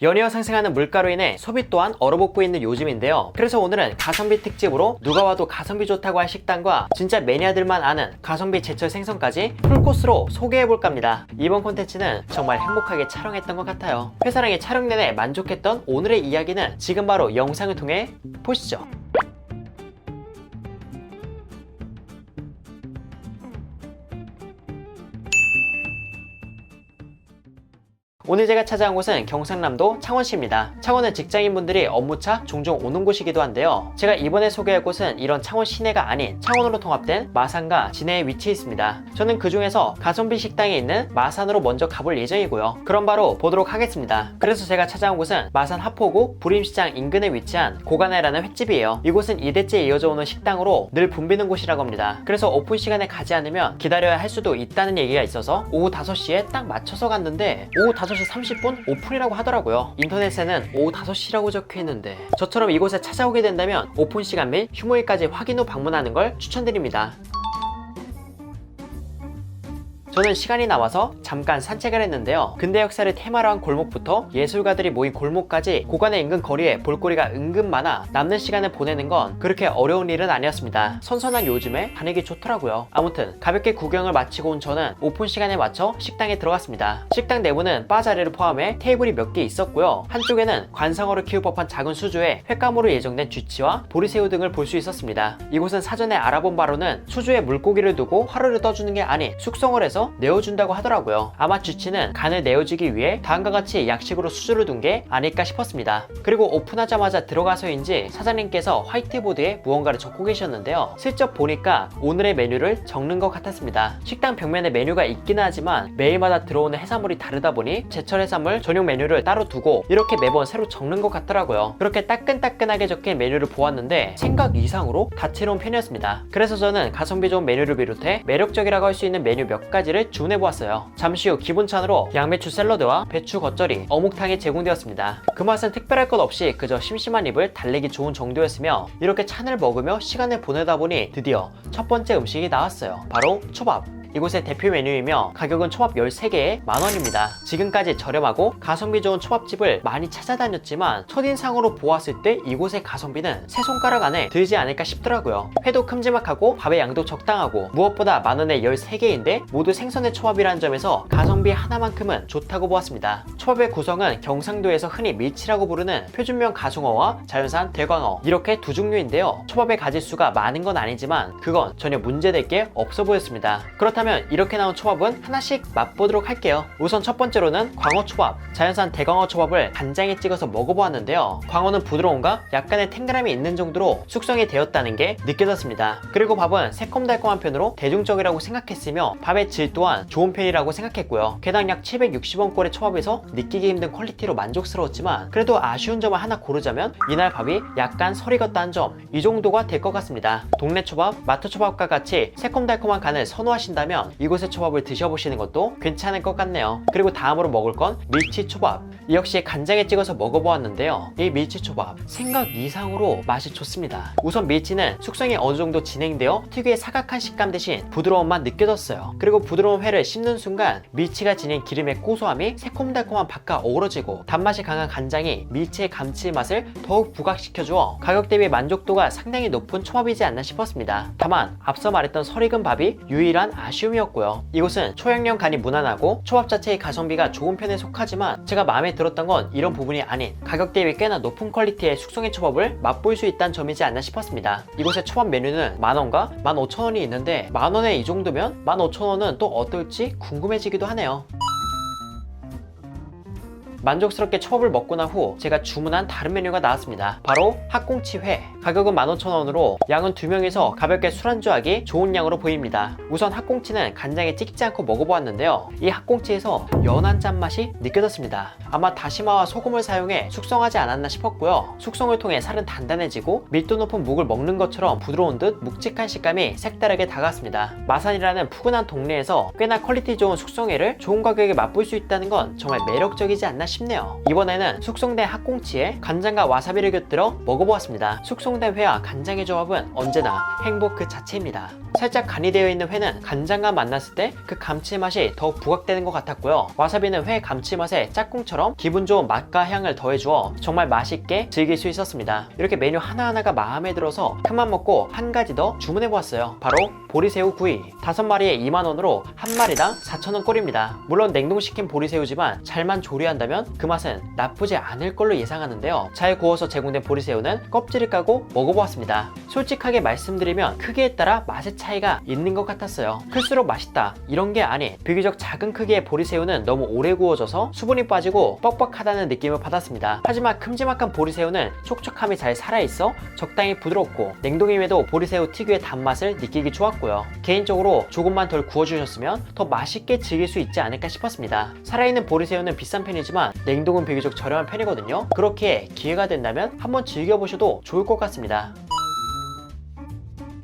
연이어 상승하는 물가로 인해 소비 또한 얼어붙고 있는 요즘인데요. 그래서 오늘은 가성비 특집으로 누가 와도 가성비 좋다고 할 식당과 진짜 매니아들만 아는 가성비 제철 생선까지 풀코스로 소개해볼까 합니다. 이번 콘텐츠는 정말 행복하게 촬영했던 것 같아요. 회사랑의 촬영 내내 만족했던 오늘의 이야기는 지금 바로 영상을 통해 보시죠. 오늘 제가 찾아온 곳은 경상남도 창원시입니다. 창원은 직장인분들이 업무차 종종 오는 곳이기도 한데요. 제가 이번에 소개할 곳은 이런 창원 시내가 아닌 창원으로 통합된 마산과 진해에 위치해 있습니다. 저는 그 중에서 가성비 식당에 있는 마산으로 먼저 가볼 예정이고요. 그럼 바로 보도록 하겠습니다. 그래서 제가 찾아온 곳은 마산 하포구 부림시장 인근에 위치한 고가네라는 횟집이에요. 이곳은 2대째 이어져 오는 식당으로 늘 붐비는 곳이라고 합니다. 그래서 오픈 시간에 가지 않으면 기다려야 할 수도 있다는 얘기가 있어서 오후 5시에 딱 맞춰서 갔는데 오후 5시 30분 오픈이라고 하더라고요. 인터넷에는 오후 5시라고 적혀있는데 저처럼 이곳에 찾아오게 된다면 오픈 시간 및 휴무일까지 확인 후 방문하는 걸 추천드립니다. 저는 시간이 나와서 잠깐 산책을 했는데요. 근대 역사를 테마로 한 골목부터 예술가들이 모인 골목까지 고관의 인근 거리에 볼거리가 은근 많아 남는 시간을 보내는 건 그렇게 어려운 일은 아니었습니다. 선선한 요즘에 다니기 좋더라고요. 아무튼 가볍게 구경을 마치고 온 저는 오픈 시간에 맞춰 식당에 들어갔습니다. 식당 내부는 바 자리를 포함해 테이블이 몇 개 있었고요. 한쪽에는 관상어를 키울 법한 작은 수조에 횟감으로 예정된 쥐치와 보리새우 등을 볼 수 있었습니다. 이곳은 사전에 알아본 바로는 수조에 물고기를 두고 화로를 떠주는 게 아닌 숙성을 해서 내어준다고 하더라고요. 아마 쥐치는 간을 내어주기 위해 다음과 같이 약식으로 수주를 둔 게 아닐까 싶었습니다. 그리고 오픈하자마자 들어가서인지 사장님께서 화이트보드에 무언가를 적고 계셨는데요. 슬쩍 보니까 오늘의 메뉴를 적는 것 같았습니다. 식당 벽면에 메뉴가 있기는 하지만 매일마다 들어오는 해산물이 다르다 보니 제철 해산물 전용 메뉴를 따로 두고 이렇게 매번 새로 적는 것 같더라고요. 그렇게 따끈따끈하게 적힌 메뉴를 보았는데 생각 이상으로 다채로운 편이었습니다. 그래서 저는 가성비 좋은 메뉴를 비롯해 매력적이라고 할 수 있는 메뉴 몇 가지를 주문해보았어요. 잠시 후 기본찬으로 양배추 샐러드와 배추 겉절이, 어묵탕이 제공되었습니다. 그 맛은 특별할 것 없이 그저 심심한 입을 달래기 좋은 정도였으며 이렇게 찬을 먹으며 시간을 보내다 보니 드디어 첫 번째 음식이 나왔어요. 바로 초밥. 이곳의 대표 메뉴이며 가격은 초밥 13개에 만원입니다. 지금까지 저렴하고 가성비 좋은 초밥집을 많이 찾아다녔지만 첫인상으로 보았을 때 이곳의 가성비는 세 손가락 안에 들지 않을까 싶더라고요. 회도 큼지막하고 밥의 양도 적당하고 무엇보다 만원에 13개인데 모두 생선의 초밥이라는 점에서 가성비 하나만큼은 좋다고 보았습니다. 초밥의 구성은 경상도에서 흔히 밀치라고 부르는 표준명 가숭어와 자연산 대광어 이렇게 두 종류인데요. 초밥의 가짓수가 많은 건 아니지만 그건 전혀 문제될 게 없어 보였습니다. 그렇다면 이렇게 나온 초밥은 하나씩 맛보도록 할게요. 우선 첫 번째로는 광어초밥. 자연산 대광어 초밥을 간장에 찍어서 먹어보았는데요. 광어는 부드러움과 약간의 탱글함이 있는 정도로 숙성이 되었다는 게 느껴졌습니다. 그리고 밥은 새콤달콤한 편으로 대중적이라고 생각했으며 밥의 질 또한 좋은 편이라고 생각했고요. 개당 약 760원꼴의 초밥에서 느끼기 힘든 퀄리티로 만족스러웠지만 그래도 아쉬운 점을 하나 고르자면 이날 밥이 약간 설익었다는 점, 이 정도가 될 것 같습니다. 동네 초밥, 마트 초밥과 같이 새콤달콤한 간을 선호하신다면 이곳의 초밥을 드셔보시는 것도 괜찮을 것 같네요. 그리고 다음으로 먹을 건 밀치초밥. 이 역시 간장에 찍어서 먹어보았는데요. 이 밀치초밥 생각 이상으로 맛이 좋습니다. 우선 밀치는 숙성이 어느 정도 진행되어 특유의 사각한 식감 대신 부드러움만 느껴졌어요. 그리고 부드러운 회를 씹는 순간 밀치가 지닌 기름의 고소함이 새콤달콤한 밥과 어우러지고 단맛이 강한 간장이 밀치의 감칠맛을 더욱 부각시켜주어 가격 대비 만족도가 상당히 높은 초밥이지 않나 싶었습니다. 다만 앞서 말했던 설익은 밥이 유일한 아쉬움이었고요. 이곳은 초양념 간이 무난하고 초밥 자체의 가성비가 좋은 편에 속하지만 제가 마음에 들었던 건 이런 부분이 아닌 가격 대비 꽤나 높은 퀄리티의 숙성의 초밥을 맛볼 수 있다는 점이지 않나 싶었습니다. 이곳의 초밥 메뉴는 만원과 15,000원이 있는데 만원에 이 정도면 15,000원은 또 어떨지 궁금해지기도 하네요. 만족스럽게 초밥을 먹고 난 후 제가 주문한 다른 메뉴가 나왔습니다. 바로 학꽁치회. 가격은 15,000원으로 양은 2명이서 가볍게 술안주하기 좋은 양으로 보입니다. 우선 학꽁치는 간장에 찍지 않고 먹어보았는데요. 이 학꽁치에서 연한 짠맛이 느껴졌습니다. 아마 다시마와 소금을 사용해 숙성하지 않았나 싶었고요. 숙성을 통해 살은 단단해지고 밀도 높은 묵을 먹는 것처럼 부드러운 듯 묵직한 식감이 색다르게 다가왔습니다. 마산이라는 푸근한 동네에서 꽤나 퀄리티 좋은 숙성회를 좋은 가격에 맛볼 수 있다는 건 정말 매력적이지 않나 싶네요. 이번에는 숙성된 학꽁치에 간장과 와사비를 곁들여 먹어보았습니다. 숙성된 숙성된 회와 간장의 조합은 언제나 행복 그 자체입니다. 살짝 간이 되어 있는 회는 간장과 만났을 때 그 감칠맛이 더욱 부각되는 것 같았고요. 와사비는 회 감칠맛에 짝꿍처럼 기분 좋은 맛과 향을 더해주어 정말 맛있게 즐길 수 있었습니다. 이렇게 메뉴 하나하나가 마음에 들어서 큰맘 먹고 한 가지 더 주문해보았어요. 바로 보리새우 구이. 5마리에 2만원으로 한 마리당 4,000원 꼴입니다. 물론 냉동시킨 보리새우지만 잘만 조리한다면 그 맛은 나쁘지 않을 걸로 예상하는데요. 잘 구워서 제공된 보리새우는 껍질을 까고 먹어보았습니다. 솔직하게 말씀드리면 크기에 따라 맛의 차이가 있는 것 같았어요. 클수록 맛있다 이런 게 아닌 비교적 작은 크기의 보리새우는 너무 오래 구워져서 수분이 빠지고 뻑뻑하다는 느낌을 받았습니다. 하지만 큼지막한 보리새우는 촉촉함이 잘 살아있어 적당히 부드럽고 냉동임에도 보리새우 특유의 단맛을 느끼기 좋았고요. 개인적으로 조금만 덜 구워주셨으면 더 맛있게 즐길 수 있지 않을까 싶었습니다. 살아있는 보리새우는 비싼 편이지만 냉동은 비교적 저렴한 편이거든요. 그렇게 기회가 된다면 한번 즐겨보셔도 좋을 것 같습니다.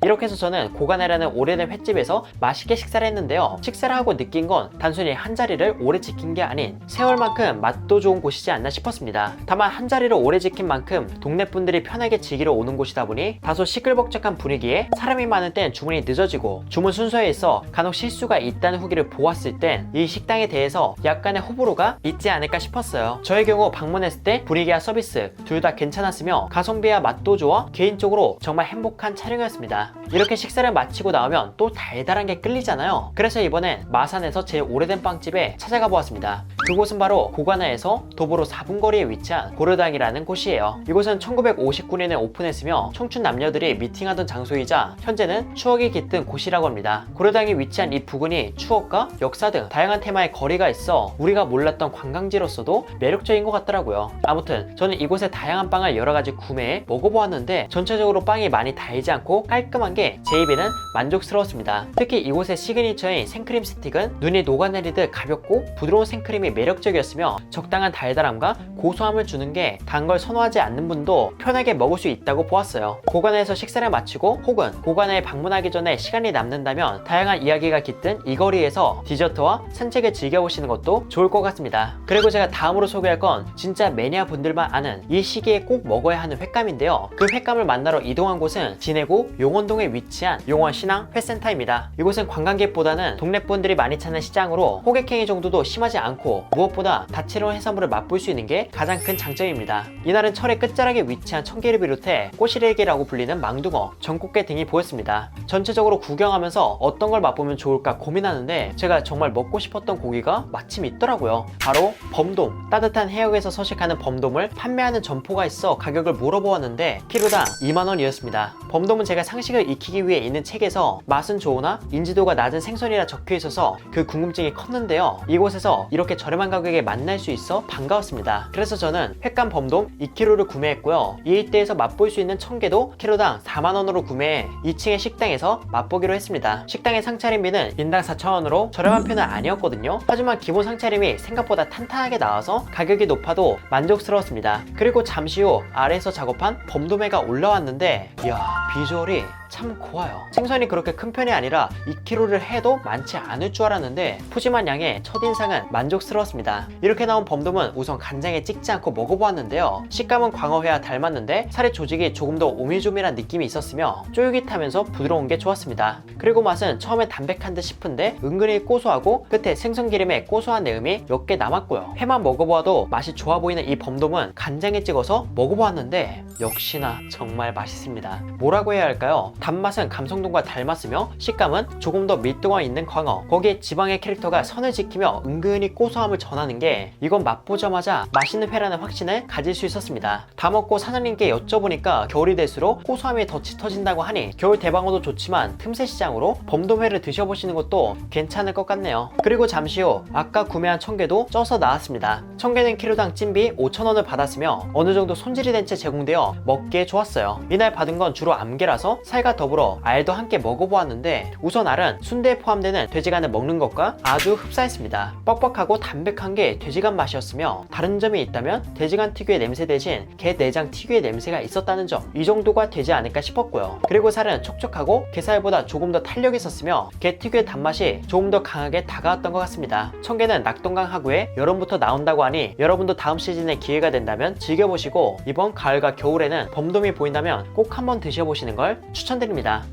이렇게 해서 저는 고가네라는 오래된 횟집에서 맛있게 식사를 했는데요. 식사를 하고 느낀 건 단순히 한 자리를 오래 지킨 게 아닌 세월만큼 맛도 좋은 곳이지 않나 싶었습니다. 다만 한 자리를 오래 지킨 만큼 동네 분들이 편하게 즐기러 오는 곳이다 보니 다소 시끌벅적한 분위기에 사람이 많은 땐 주문이 늦어지고 주문 순서에 있어 간혹 실수가 있다는 후기를 보았을 땐 이 식당에 대해서 약간의 호불호가 있지 않을까 싶었어요. 저의 경우 방문했을 때 분위기와 서비스 둘 다 괜찮았으며 가성비와 맛도 좋아 개인적으로 정말 행복한 촬영이었습니다. 이렇게 식사를 마치고 나오면 또 달달한 게 끌리잖아요. 그래서 이번엔 마산에서 제일 오래된 빵집에 찾아가 보았습니다. 그곳은 바로 고가나에서 도보로 4분 거리에 위치한 고려당이라는 곳이에요. 이곳은 1959년에 오픈했으며 청춘 남녀들이 미팅하던 장소이자 현재는 추억이 깃든 곳이라고 합니다. 고려당이 위치한 이 부근이 추억과 역사 등 다양한 테마의 거리가 있어 우리가 몰랐던 관광지로서도 매력적인 것 같더라고요. 아무튼 저는 이곳의 다양한 빵을 여러가지 구매해 먹어보았는데 전체적으로 빵이 많이 달지 않고 깔끔한 게 제 입에는 만족스러웠습니다. 특히 이곳의 시그니처인 생크림 스틱은 눈이 녹아내리듯 가볍고 부드러운 생크림이 매력적이었으며 적당한 달달함과 고소함을 주는 게 단 걸 선호하지 않는 분도 편하게 먹을 수 있다고 보았어요. 고관에서 식사를 마치고 혹은 고관에 방문하기 전에 시간이 남는다면 다양한 이야기가 깃든 이 거리에서 디저트와 산책을 즐겨보시는 것도 좋을 것 같습니다. 그리고 제가 다음으로 소개할 건 진짜 매니아 분들만 아는 이 시기에 꼭 먹어야 하는 횟감인데요. 그 횟감을 만나러 이동한 곳은 진해구 용원동에 위치한 용원신앙 회센터입니다. 이곳은 관광객보다는 동네 분들이 많이 찾는 시장으로 호객행위 정도도 심하지 않고 무엇보다 다채로운 해산물을 맛볼 수 있는 게 가장 큰 장점입니다. 이날은 철의 끝자락에 위치한 청개를 비롯해 꼬시래기라고 불리는 망둥어, 전꽃게 등이 보였습니다. 전체적으로 구경하면서 어떤 걸 맛보면 좋을까 고민하는데 제가 정말 먹고 싶었던 고기가 마침 있더라고요. 바로 범돔. 따뜻한 해역에서 서식하는 범돔을 판매하는 점포가 있어 가격을 물어보았는데 키로당 2만원이었습니다. 범돔은 제가 상식을 익히기 위해 있는 책에서 맛은 좋으나 인지도가 낮은 생선이라 적혀 있어서 그 궁금증이 컸는데요. 이곳에서 이렇게 저렴한 가격에 만날 수 있어 반가웠습니다. 그래서 저는 횟감 범돔 2kg를 구매했고요. 이 일대에서 맛볼 수 있는 청개도 키로당 4만원으로 구매해 2층의 식당에서 맛보기로 했습니다. 식당의 상차림비는 인당 4,000원으로 저렴한 편은 아니었거든요. 하지만 기본 상차림이 생각보다 탄탄하게 나와서 가격이 높아도 만족스러웠습니다. 그리고 잠시 후 아래에서 작업한 범돔회가 올라왔는데 이야, 비주얼이 참 고와요. 생선이 그렇게 큰 편이 아니라 2kg를 해도 많지 않을 줄 알았는데 푸짐한 양의 첫인상은 만족스러웠습니다. 이렇게 나온 범돔은 우선 간장에 찍지 않고 먹어보았는데요. 식감은 광어회와 닮았는데 살의 조직이 조금 더 오밀조밀한 느낌이 있었으며 쫄깃하면서 부드러운 게 좋았습니다. 그리고 맛은 처음에 담백한 듯 싶은데 은근히 고소하고 끝에 생선기름의 고소한 내음이 몇 개 남았고요. 회만 먹어보아도 맛이 좋아 보이는 이 범돔은 간장에 찍어서 먹어보았는데 역시나 정말 맛있습니다. 뭐라고 해야 할까요? 단맛은 감성돔과 닮았으며 식감은 조금 더 밀도가 있는 광어, 거기에 지방의 캐릭터가 선을 지키며 은근히 고소함을 전하는 게 이건 맛보자마자 맛있는 회라는 확신을 가질 수 있었습니다. 다 먹고 사장님께 여쭤보니까 겨울이 될수록 고소함이 더 짙어진다고 하니 겨울 대방어도 좋지만 틈새 시장으로 범돔회를 드셔보시는 것도 괜찮을 것 같네요. 그리고 잠시 후 아까 구매한 청개도 쪄서 나왔습니다. 청개는 키로당 찜비 5,000원을 받았으며 어느 정도 손질이 된 채 제공되어 먹기에 좋았어요. 이날 받은 건 주로 암게라서 살과 더불어 알도 함께 먹어보았는데 우선 알은 순대에 포함되는 돼지간을 먹는 것과 아주 흡사했습니다. 뻑뻑하고 담백한 게 돼지간 맛이었으며 다른 점이 있다면 돼지간 특유의 냄새 대신 게 내장 특유의 냄새가 있었다는 점, 이 정도가 되지 않을까 싶었고요. 그리고 살은 촉촉하고 게살보다 조금 더 탄력이 있었으며 게 특유의 단맛이 조금 더 강하게 다가왔던 것 같습니다. 청개는 낙동강 하구에 여름부터 나온다고 하니 여러분도 다음 시즌에 기회가 된다면 즐겨보시고 이번 가을과 겨울 겨울에는 범돔이 보인다면 꼭 한번 드셔보시는 걸 추천드립니다.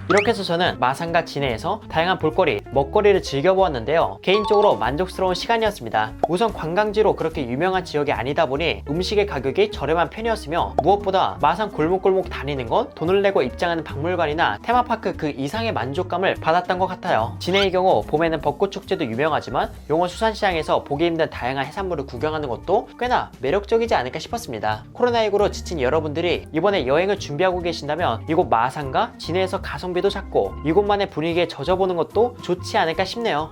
이렇게 해서 저는 마산과 진해에서 다양한 볼거리, 먹거리를 즐겨보았는데요. 개인적으로 만족스러운 시간이었습니다. 우선 관광지로 그렇게 유명한 지역이 아니다 보니 음식의 가격이 저렴한 편이었으며, 무엇보다 마산 골목골목 다니는 건 돈을 내고 입장하는 박물관이나 테마파크 그 이상의 만족감을 받았던 것 같아요. 진해의 경우 봄에는 벚꽃축제도 유명하지만 용원수산시장에서 보기 힘든 다양한 해산물을 구경하는 것도 꽤나 매력적이지 않을까 싶었습니다. 코로나19로 지친 여러분들이 이번에 여행을 준비하고 계신다면 이곳 마산과 진해에서 가성비도 작고 이곳만의 분위기에 젖어보는 것도 좋지 않을까 싶네요.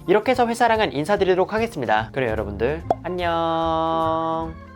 이렇게 해서 회사랑은 인사드리도록 하겠습니다. 그럼 여러분들 안녕.